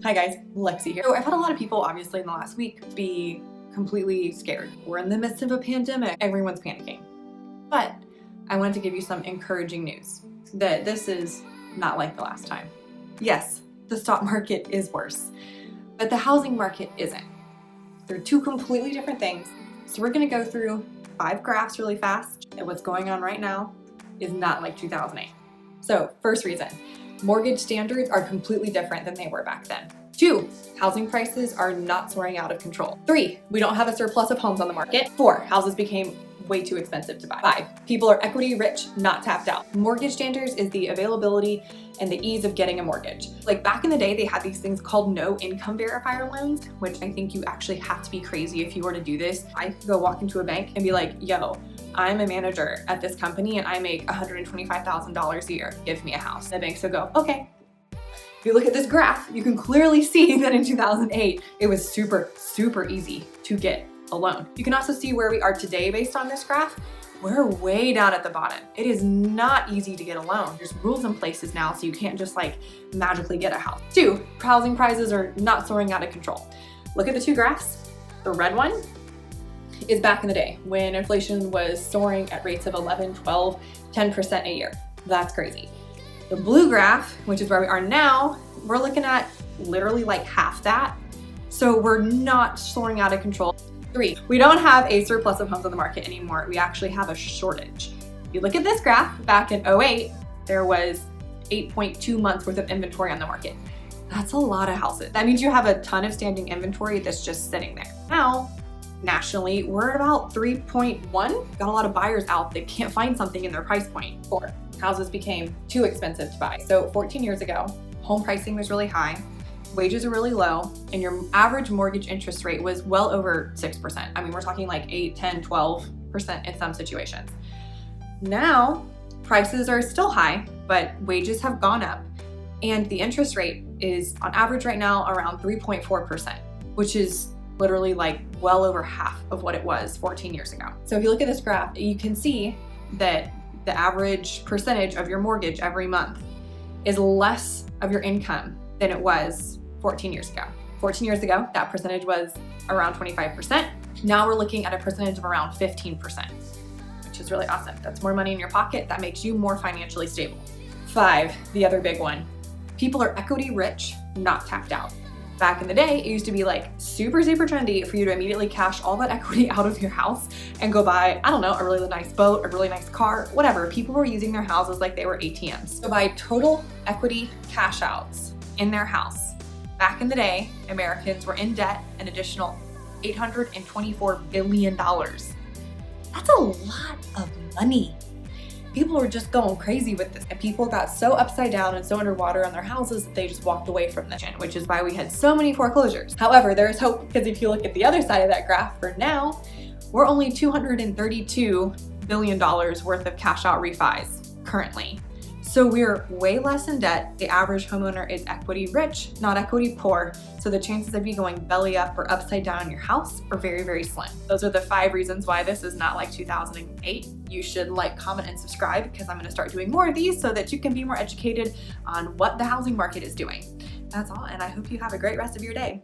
Hi guys, Lexi here. So I've had a lot of people obviously in the last week be completely scared. We're in the midst of a pandemic, everyone's panicking. But I wanted to give you some encouraging news that this is not like the last time. Yes, the stock market is worse, but the housing market isn't. They're two completely different things. So we're gonna go through 5 graphs really fast, and what's going on right now is not like 2008. So first reason, mortgage standards are completely different than they were back then. 2, housing prices are not soaring out of control. 3, we don't have a surplus of homes on the market. 4, houses became way too expensive to buy. 5, people are equity rich, not tapped out. Mortgage standards is the availability and the ease of getting a mortgage. Like back in the day, they had these things called no income verifier loans, which I think you actually have to be crazy if you were to do this. I could go walk into a bank and be like, yo, I'm a manager at this company and I make $125,000 a year. Give me a house. The banks would go, okay. If you look at this graph, you can clearly see that in 2008, it was super, super easy to get a loan. You can also see where we are today based on this graph. We're way down at the bottom. It is not easy to get a loan. There's rules in places now, so you can't just like magically get a house. 2, housing prices are not soaring out of control. Look at the 2 graphs. The red one is back in the day when inflation was soaring at rates of 11, 12, 10% a year. That's crazy. The blue graph, which is where we are now, we're looking at literally like half that. So we're not soaring out of control. 3, we don't have a surplus of homes on the market anymore. We actually have a shortage. If you look at this graph, back in 2008, there was 8.2 months worth of inventory on the market. That's a lot of houses. That means you have a ton of standing inventory that's just sitting there. Now, nationally, we're at about 3.1. Got a lot of buyers out that can't find something in their price point. 4, houses became too expensive to buy. So 14 years ago, home pricing was really high, wages are really low, and your average mortgage interest rate was well over 6%. I mean, we're talking like 8, 10, 12% in some situations. Now, prices are still high, but wages have gone up, and the interest rate is on average right now around 3.4%, which is literally like well over half of what it was 14 years ago. So if you look at this graph, you can see that the average percentage of your mortgage every month is less of your income than it was 14 years ago. 14 years ago, that percentage was around 25%. Now we're looking at a percentage of around 15%, which is really awesome. That's more money in your pocket. That makes you more financially stable. 5, the other big one. People are equity rich, not tapped out. Back in the day, it used to be like super, super trendy for you to immediately cash all that equity out of your house and go buy, I don't know, a really nice boat, a really nice car, whatever. People were using their houses like they were ATMs. So by total equity cash outs in their house, back in the day, Americans were in debt an additional $824 billion. That's a lot of money. People were just going crazy with this, and people got so upside down and so underwater on their houses that they just walked away from this, which is why we had so many foreclosures. However, there is hope, because if you look at the other side of that graph, for now, we're only $232 billion worth of cash out refis currently. So we're way less in debt. The average homeowner is equity rich, not equity poor. So the chances of you going belly up or upside down in your house are very, very slim. Those are the 5 reasons why this is not like 2008. You should like, comment, and subscribe, because I'm gonna start doing more of these so that you can be more educated on what the housing market is doing. That's all, and I hope you have a great rest of your day.